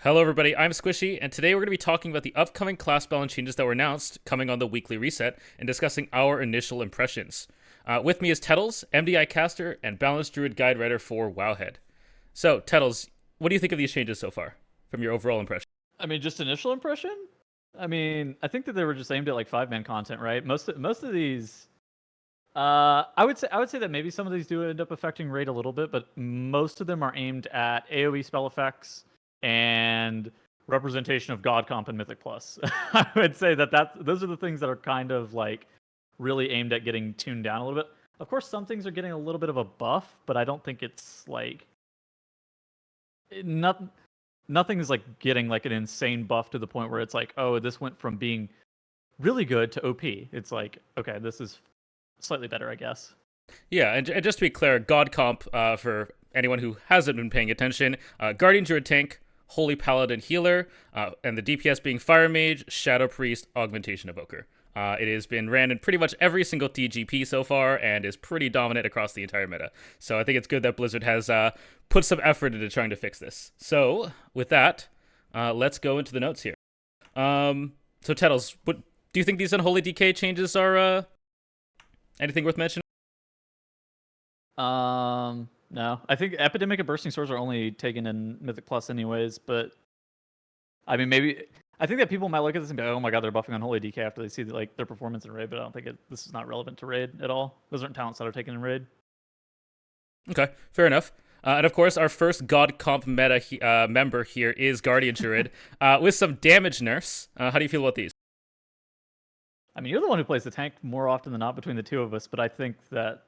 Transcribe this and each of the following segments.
Hello, everybody. I'm Squishy, and today we're going to be talking about the upcoming class balance changes that were announced coming on the weekly reset and discussing our initial impressions. With me is Tettles, MDI caster, and balanced Druid guide writer for Wowhead. So, Tettles, what do you think of these changes so far from your overall impression? I mean, just initial impression. I think that they were just aimed at like 5-man content, right? Most of these, I would say that maybe some of these do end up affecting rate a little bit, but most of them are aimed at AOE spell effects and representation of God Comp and Mythic Plus. I would say that those are the things that are kind of like really aimed at getting tuned down a little bit. Of course, some things are getting a little bit of a buff, but I don't think it's like not nothing is like getting like an insane buff to the point where it's like, oh, this went from being really good to OP. It's like, okay, this is slightly better, I guess. Yeah, and just to be clear, God Comp, for anyone who hasn't been paying attention, Guardian Druid tank, Holy Paladin healer, and the DPS being Fire Mage, Shadow Priest, Augmentation Evoker. It has been ran in pretty much every single TGP so far and is pretty dominant across the entire meta. So I think it's good that Blizzard has put some effort into trying to fix this. So with that, let's go into the notes here. So Tettles, what do you think these Unholy DK changes are anything worth mentioning? No, I think Epidemic and Bursting Swords are only taken in Mythic Plus anyways, but I mean, maybe I think that people might look at this and be like, oh my god, they're buffing Unholy DK after they see like their performance in Raid, but I don't think this is not relevant to Raid at all. Those aren't talents that are taken in Raid. Okay, fair enough. And of course, our first God Comp meta member here is Guardian Druid, with some damage nerfs. How do you feel about these? I mean, you're the one who plays the tank more often than not between the two of us, but I think that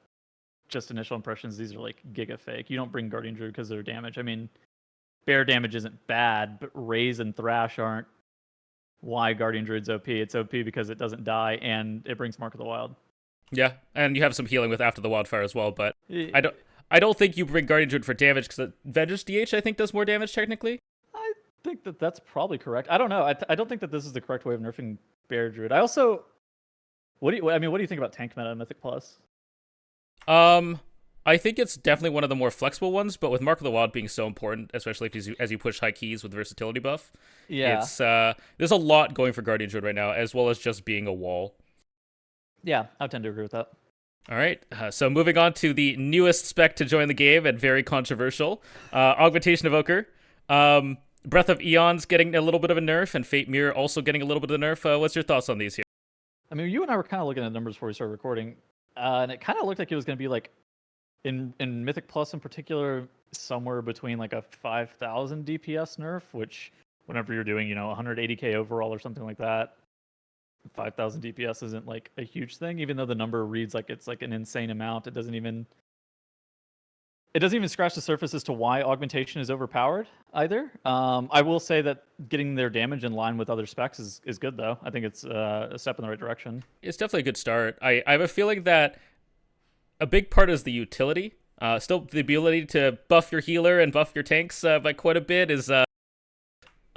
just initial impressions, these are like giga fake. You don't bring Guardian Druid because of their damage. I mean, bear damage isn't bad, but Raise and Thrash aren't why Guardian Druid's OP. It's OP because it doesn't die and it brings Mark of the Wild. Yeah, and you have some healing with After the Wildfire as well, but I I don't think you bring Guardian Druid for damage because Vengeance DH I think does more damage technically. think that that's probably correct. I don't know. I don't think that this is the correct way of nerfing Bear Druid. I also, what do you think about tank meta in Mythic Plus? Um, I think it's definitely one of the more flexible ones, but with Mark of the Wild being so important, especially as you push high keys with versatility buff, Yeah, it's there's a lot going for Guardian Druid right now, as well as just being a wall. yeah, I tend to agree with that. All right, so moving on to the newest spec to join the game and very controversial, Augmentation Evoker. Breath of Eons getting a little bit of a nerf, and Fate Mirror also getting a little bit of a nerf. What's your thoughts on these here? I mean, you and I were kind of looking at numbers before we started recording, and it kind of looked like it was going to be like in Mythic Plus in particular, somewhere between like a 5,000 DPS nerf, which whenever you're doing 180k overall or something like that, 5,000 DPS isn't like a huge thing. Even though the number reads like it's like an insane amount, it doesn't even scratch the surface as to why augmentation is overpowered either. I will say that getting their damage in line with other specs is good though. I think it's a step in the right direction. It's definitely a good start. I have a feeling that a big part is the utility. Still, the ability to buff your healer and buff your tanks by quite a bit is a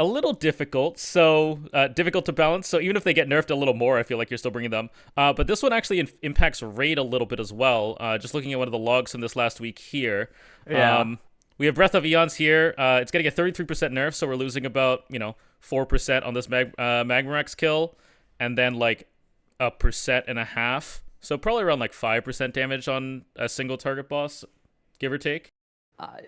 little difficult. So difficult to balance. So even if they get nerfed a little more, I feel like you're still bringing them. But this one actually impacts raid a little bit as well. Just looking at one of the logs from this last week here. Yeah. We have Breath of Eons here. It's getting a 33% nerf, so we're losing about 4% on this Magmarax kill, and then like 1.5%. So probably around like 5% damage on a single target boss, give or take. I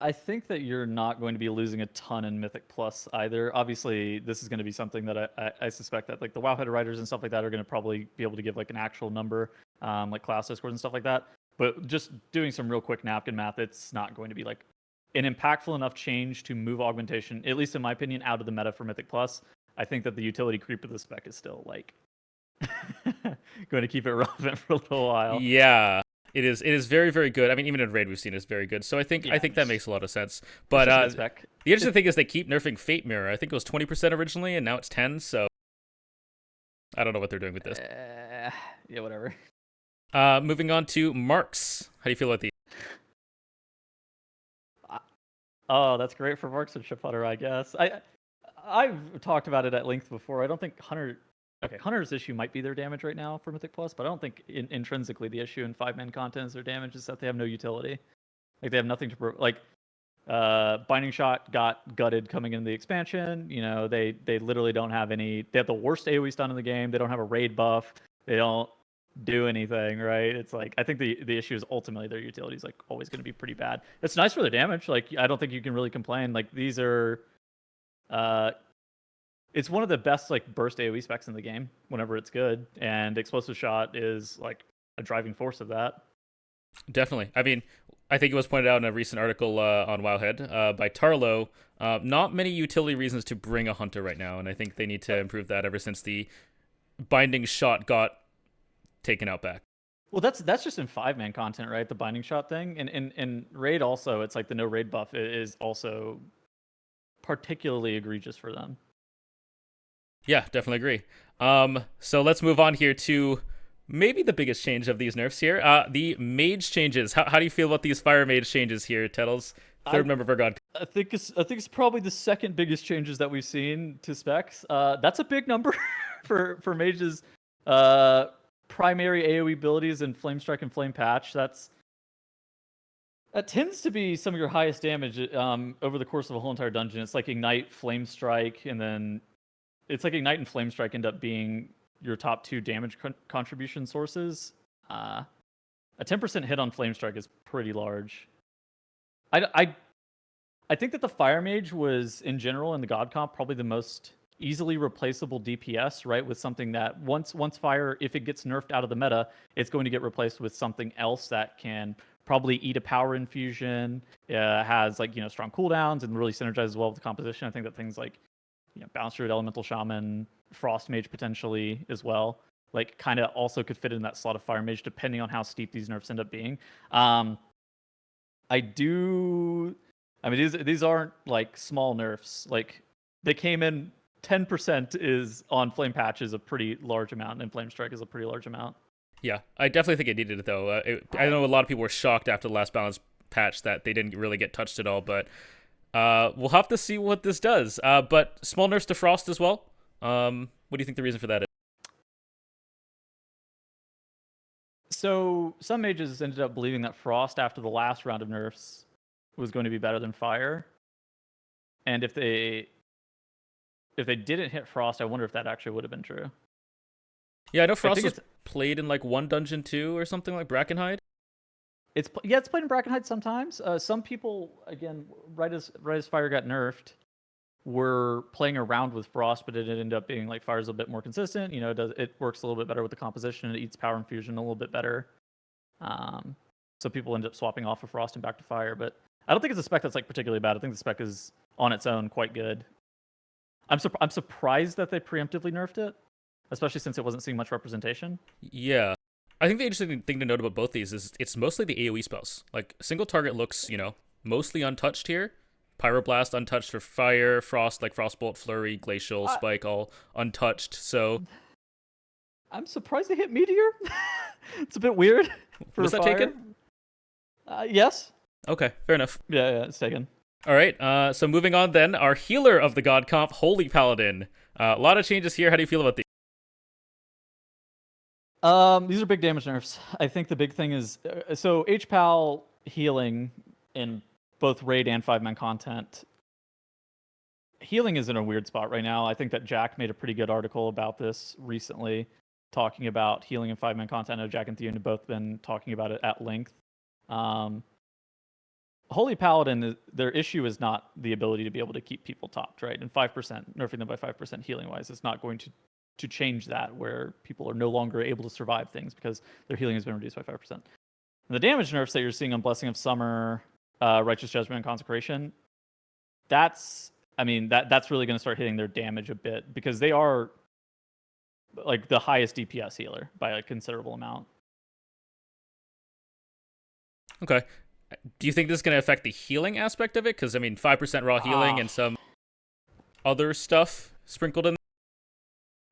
I think that you're not going to be losing a ton in Mythic Plus either. Obviously, this is going to be something that I suspect that like the Wowhead writers and stuff like that are going to probably be able to give like an actual number, like class discords and stuff like that. But just doing some real quick napkin math, it's not going to be like an impactful enough change to move augmentation, at least in my opinion, out of the meta for Mythic Plus. I think that the utility creep of the spec is still like going to keep it relevant for a little while. Yeah, it is. It is very, very good. I mean, even in raid, we've seen it's very good. So I think that makes a lot of sense. But It's just a good spec. the interesting thing is they keep nerfing Fate Mirror. I think it was 20% originally, and now it's 10. So I don't know what they're doing with this. Yeah, whatever. Moving on to Marks. How do you feel about these? Oh, that's great for Marks and Shiphutter, I guess. I've talked about it at length before. I don't think Hunter's issue might be their damage right now for Mythic Plus, but I don't think intrinsically the issue in 5-man content is their damage is that they have no utility. Like they have nothing to like. Binding Shot got gutted coming into the expansion. You know, they literally don't have any. They have the worst AoE stun in the game. They don't have a raid buff. They don't do anything, right? It's like I think the issue is ultimately their utility is like always going to be pretty bad. It's nice for their damage. Like I don't think you can really complain. Like these are, it's one of the best like burst AoE specs in the game whenever it's good, and Explosive Shot is like a driving force of that. Definitely. I mean, I think it was pointed out in a recent article on Wowhead by Tarlo. Not many utility reasons to bring a hunter right now, and I think they need to improve that ever since the binding shot got taken out back. Well, that's just in 5-man content, right? The binding shot thing, and in raid also, it's like the no raid buff is also particularly egregious for them. Yeah, definitely agree. So let's move on here to maybe the biggest change of these nerfs here. The mage changes. How do you feel about these fire mage changes here, Tettles? Third member for God. I think it's probably the second biggest changes that we've seen to specs. That's a big number for mages. Primary AoE abilities in Flame Strike and Flame Patch. That tends to be some of your highest damage over the course of a whole entire dungeon. It's like Ignite, Flame Strike, and then it's like Ignite and Flame Strike end up being your top 2 damage contribution sources. A 10% hit on Flame Strike is pretty large. I think that the Fire Mage was, in general, in the God comp, probably the most easily replaceable DPS, right? With something that once Fire, if it gets nerfed out of the meta, it's going to get replaced with something else that can probably eat a power infusion, has like, you know, strong cooldowns and really synergizes well with the composition. I think that things like, you know, Balance Druid, Elemental Shaman, Frost Mage potentially as well, like kind of also could fit in that slot of Fire Mage depending on how steep these nerfs end up being. I mean, these aren't like small nerfs. Like they came in 10% is on Flame Patch is a pretty large amount, and Flame Strike is a pretty large amount. Yeah, I definitely think it needed it though. I know a lot of people were shocked after the last balance patch that they didn't really get touched at all, but we'll have to see what this does. But small nerfs to Frost as well. What do you think the reason for that is? So some mages ended up believing that Frost after the last round of nerfs was going to be better than Fire, and if they didn't hit Frost, I wonder if that actually would have been true. Yeah, I know Frost was played in like one dungeon too or something like Brackenhide. It's played in Brackenhide sometimes. Some people, again, right as Fire got nerfed, were playing around with Frost, but it ended up being like Fire's a bit more consistent. You know, it works a little bit better with the composition. It eats power infusion a little bit better. So people end up swapping off of Frost and back to Fire. But I don't think it's a spec that's like particularly bad. I think the spec is on its own quite good. I'm surprised that they preemptively nerfed it, especially since it wasn't seeing much representation. Yeah. I think the interesting thing to note about both these is it's mostly the AoE spells. Like, single target looks, you know, mostly untouched here. Pyroblast untouched for Fire, Frost, like Frostbolt, Flurry, Glacial, Spike, all untouched, so... I'm surprised they hit Meteor. It's a bit weird. Was that Fire. taken? Yes. Okay, fair enough. Yeah, it's taken. All right, so moving on then, our healer of the God comp, Holy Paladin. A lot of changes here. How do you feel about these? These are big damage nerfs. I think the big thing is so HPAL healing in both raid and 5-man content. Healing is in a weird spot right now. I think that Jack made a pretty good article about this recently, talking about healing in 5-man content. I know Jack and Theo have both been talking about it at length. Holy Paladin, their issue is not the ability to be able to keep people topped, right? And 5%, nerfing them by 5% healing-wise, is not going to change that, where people are no longer able to survive things because their healing has been reduced by 5%. And the damage nerfs that you're seeing on Blessing of Summer, Righteous Judgment, and Consecration, that's really going to start hitting their damage a bit, because they are like the highest DPS healer by a considerable amount. Okay. Do you think this is going to affect the healing aspect of it? Because, I mean, 5% raw healing and some other stuff sprinkled in.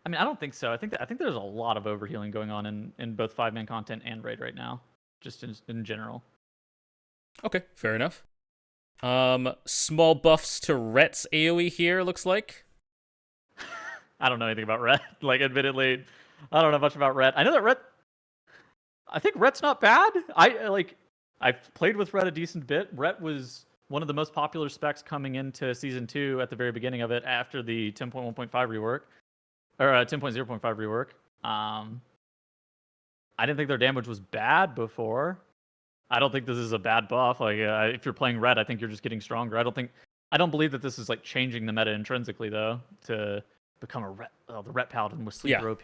I mean, I don't think so. I think there's a lot of overhealing going on in both 5-man content and raid right now, just in general. Okay, fair enough. Small buffs to Rhett's AoE here, looks like. I don't know anything about Rhett. Like, admittedly, I don't know much about Rhett. I know that Rhett... I think Rhett's not bad. I've played with Rhett a decent bit. Rhett was one of the most popular specs coming into Season 2 at the very beginning of it after the 10.1.5 rework, or 10.0.5 rework. I didn't think their damage was bad before. I don't think this is a bad buff. Like, if you're playing red, I think you're just getting stronger. I don't believe that this is like changing the meta intrinsically though to become the ret paladin with sleeper OP.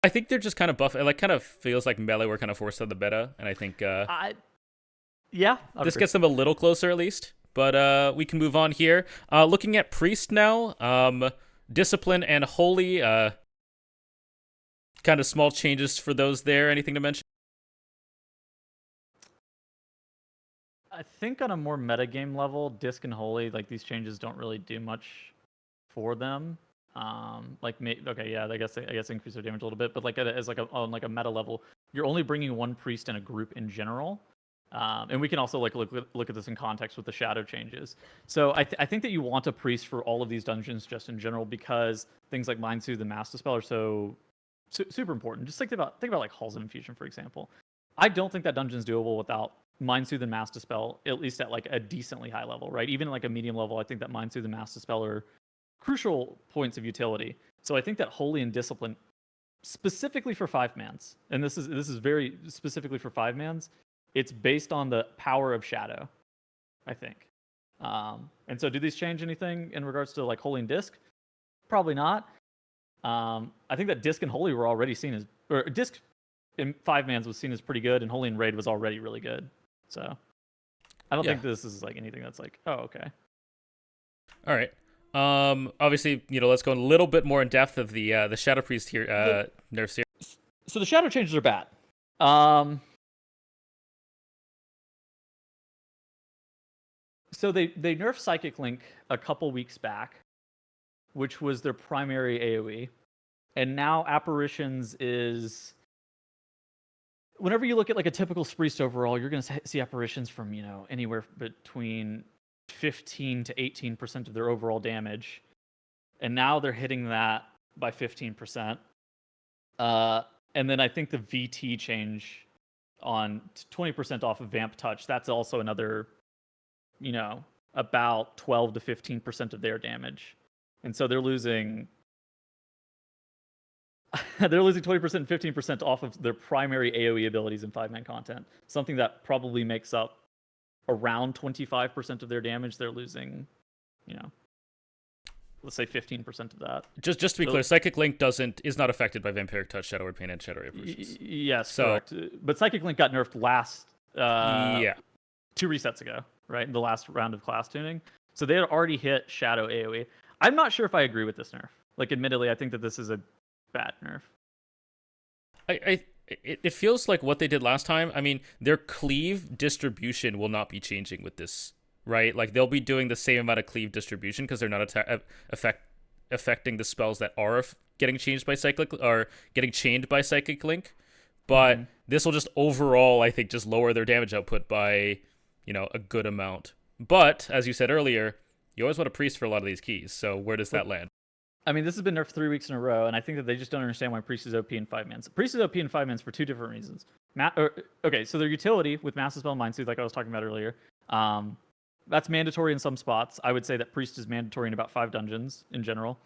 I think they're just kind of buff. It like kind of feels like melee were kind of forced on the meta, and I think this gets them a little closer at least. But we can move on here. Looking at priest now, discipline and holy. Kind of small changes for those there. Anything to mention? I think on a more metagame level, disc and holy, like these changes don't really do much for them. I guess increase their damage a little bit, but like on like a meta level, you're only bringing one priest in a group in general. And we can also like look at this in context with the shadow changes. So I think that you want a priest for all of these dungeons just in general, because things like Mind Soothe and Mass Dispel are so super important. Just think about like Halls of Infusion, for example. I don't think that dungeon's doable without Mind Soothe and Mass Dispel, at least at like a decently high level, right? Even like a medium level, I think that Mind Soothe and Mass Dispel are crucial points of utility. So I think that Holy and Discipline, specifically for 5-mans, and this is very specifically for 5-mans, it's based on the power of Shadow, I think. And so do these change anything in regards to like Holy and Disc? Probably not. I think that Disc and Holy were already seen as, or Disc in 5-mans was seen as pretty good, and Holy and Raid was already really good. So I don't think this is like anything that's like, oh, okay. All right. Obviously, let's go a little bit more in depth of the Shadow Priest here, nerfs here. So the Shadow changes are bad. So they nerfed Psychic Link a couple weeks back, which was their primary AoE. And now Apparitions is... Whenever you look at like a typical Priest overall, you're going to see Apparitions from, anywhere between 15 to 18% of their overall damage. And now they're hitting that by 15%. And then I think the VT change on 20% off of Vamp Touch, that's also another, about 12 to 15% of their damage. And so they're losing 20% and 15% off of their primary AoE abilities in 5-man content. Something that probably makes up around 25% of their damage. They're losing, let's say 15% of that. Just to be clear, Psychic Link is not affected by Vampiric Touch, Shadow Word Pain, and Shadow Apparitions. Yes, correct. But Psychic Link got nerfed last 2 resets ago, right? In the last round of class tuning. So they had already hit Shadow AoE. I'm not sure if I agree with this nerf. Like, admittedly, I think that this is a bad nerf. It feels like what they did last time. I mean, their cleave distribution will not be changing with this, right? Like, they'll be doing the same amount of cleave distribution because they're not affecting the spells that are getting changed by getting chained by Psychic Link. But this will just overall, I think, just lower their damage output by, a good amount. But as you said earlier, you always want a priest for a lot of these keys. So where does that land? I mean, this has been nerfed 3 weeks in a row, and I think that they just don't understand why Priest is OP in 5-mans. Priest is OP in 5-mans for 2 different reasons. So their utility with Mass Dispel and Mind Soothe, like I was talking about earlier, that's mandatory in some spots. I would say that Priest is mandatory in about 5 dungeons in general.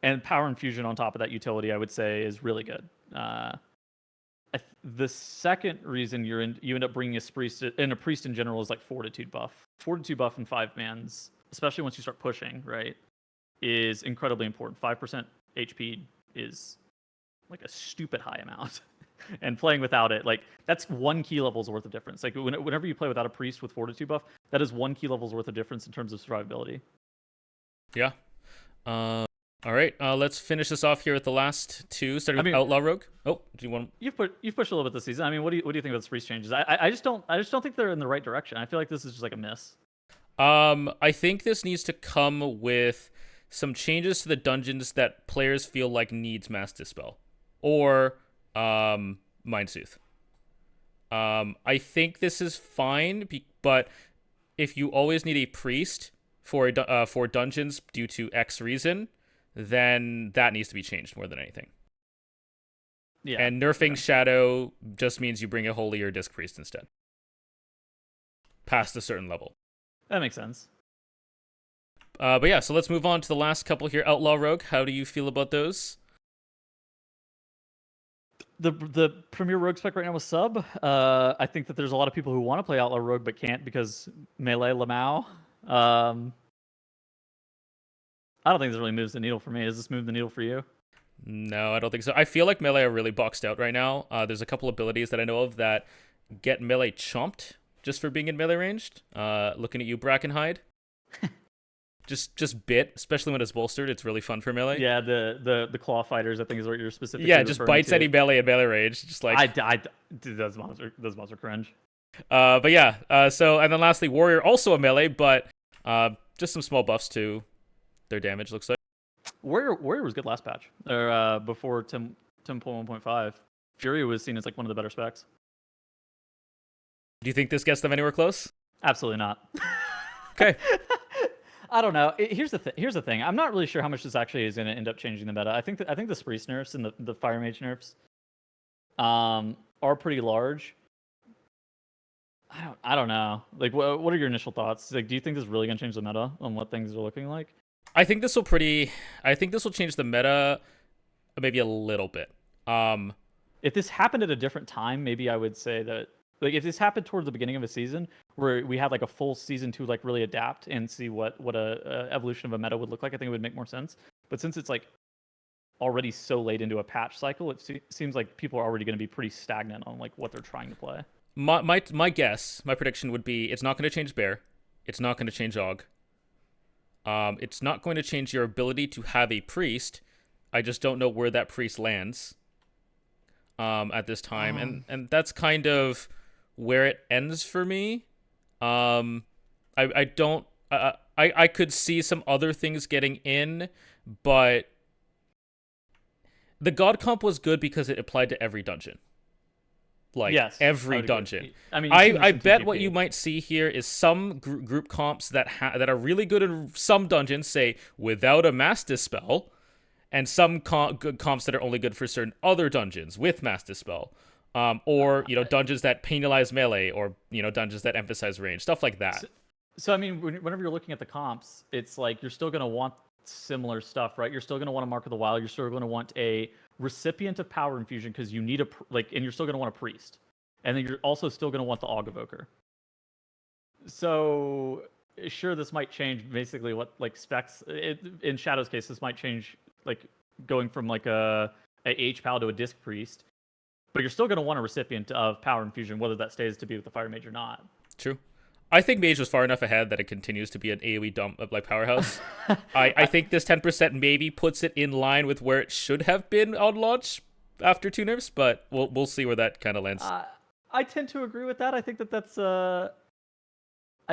And Power Infusion on top of that utility, I would say, is really good. The second reason you end up bringing a priest in general is like Fortitude buff. Fortitude buff in 5-mans, especially once you start pushing, right, is incredibly important. 5% HP is like a stupid high amount. And playing without it, like, that's 1 key level's worth of difference. Like, whenever you play without a priest with Fortitude buff, that is 1 key level's worth of difference in terms of survivability. Yeah. All right, let's finish this off here with the last 2, starting with Outlaw Rogue. Oh, do you want? You've pushed a little bit this season. I mean, what do you think about the priest changes? I just don't think they're in the right direction. I feel like this is just like a miss. I think this needs to come with some changes to the dungeons that players feel like needs Mass Dispel or Mind Soothe. I think this is fine, but if you always need a priest for dungeons due to X reason, then that needs to be changed more than anything. Yeah. And nerfing Shadow just means you bring a Holy or Disc Priest instead. Past a certain level. That makes sense. But yeah, so let's move on to the last couple here. Outlaw Rogue, how do you feel about those? The premier rogue spec right now is sub. I think that there's a lot of people who want to play outlaw rogue but can't because melee Lamau. I don't think this really moves the needle for me. Does this move the needle for you? No, I don't think so. I feel like melee are really boxed out right now. There's a couple abilities that I know of that get melee chomped just for being in melee ranged. Looking at you, Brackenhide. just bit, especially when it's bolstered. It's really fun for melee. Yeah, the claw fighters, I think, is what you're specifically. Yeah, just bites any melee and melee range. Just like dude, those monsters cringe. But yeah. So and then lastly, warrior, also a melee, but just some small buffs to their damage. Looks like Warrior was good last patch, or before 10.1.5. Fury was seen as like one of the better specs. Do you think this gets them anywhere close? Absolutely not. Okay. I don't know. Here's the thing. I'm not really sure how much this actually is going to end up changing the meta. I think the Priest nerfs and the Fire Mage nerfs are pretty large. I don't know. Like, what are your initial thoughts? Like, do you think this is really going to change the meta on what things are looking like? I think this will change the meta maybe a little bit. If this happened at a different time, maybe I would say that, like, if this happened towards the beginning of a season where we had like a full season to like really adapt and see what a evolution of a meta would look like, I think it would make more sense. But since it's like already so late into a patch cycle, it seems like people are already going to be pretty stagnant on like what they're trying to play. My guess, my prediction would be it's not going to change Bear. It's not going to change Og. It's not going to change your ability to have a priest. I just don't know where that priest lands at this time. And that's kind of where it ends for me. I could see some other things getting in, but the God comp was good because it applied to every dungeon. Like, yes, every dungeon. I mean, I bet what you might see here is some group comps that are really good in some dungeons, say without a mass dispel, and some comps that are only good for certain other dungeons with mass dispel, or dungeons that penalize melee, or dungeons that emphasize range, stuff like that. So I mean, whenever you're looking at the comps, it's like you're still going to want similar stuff, right? You're still going to want a Mark of the Wild. You're still going to want a recipient of power infusion because you need and you're still going to want a priest, and then you're also still going to want the Og Evoker. So sure, this might change basically what like specs. In Shadow's case, this might change like going from like a H Pal to a Disc Priest, but you're still going to want a recipient of power infusion, whether that stays to be with the Fire Mage or not. True. I think Mage was far enough ahead that it continues to be an AoE dump of like powerhouse. I think this 10% maybe puts it in line with where it should have been on launch after 2 nerfs, but we'll see where that kind of lands. I tend to agree with that. I think that's I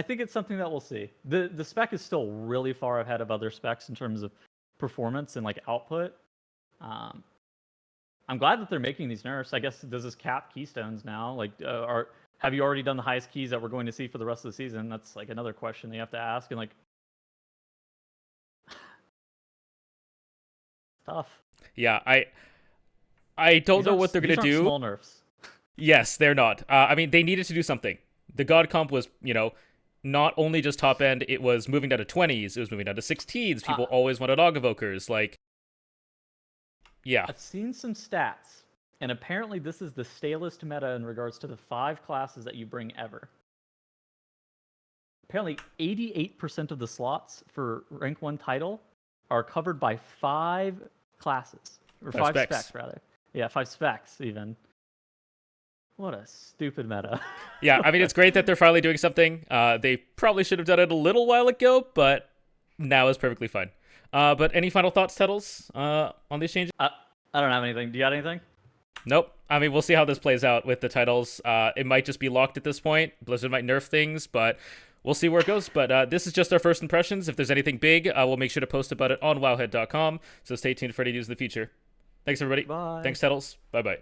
think it's something that we'll see. The spec is still really far ahead of other specs in terms of performance and like output. I'm glad that they're making these nerfs. I guess does this cap keystones now? Like have you already done the highest keys that we're going to see for the rest of the season? That's like another question that you have to ask. And like, tough. Yeah, I don't know what they're going to do. Small nerfs. Yes, they're not. I mean, they needed to do something. The God comp was, not only just top end, it was moving down to 20s, it was moving down to 16s. People always wanted Og Evokers. Like, yeah. I've seen some stats. And apparently this is the stalest meta in regards to the 5 classes that you bring ever. Apparently 88% of the slots for rank 1 title are covered by 5 classes. Or 5 specs, rather. Yeah, 5 specs, even. What a stupid meta. Yeah, I mean, it's great that they're finally doing something. They probably should have done it a little while ago, but now is perfectly fine. But any final thoughts, Tettles, on these changes? I don't have anything. Do you got anything? Nope. I mean, we'll see how this plays out with the titles. It might just be locked at this point. Blizzard might nerf things, but we'll see where it goes. But this is just our first impressions. If there's anything big, we'll make sure to post about it on wowhead.com. So stay tuned for any news in the future. Thanks, everybody. Bye. Thanks, Tettles. Bye-bye.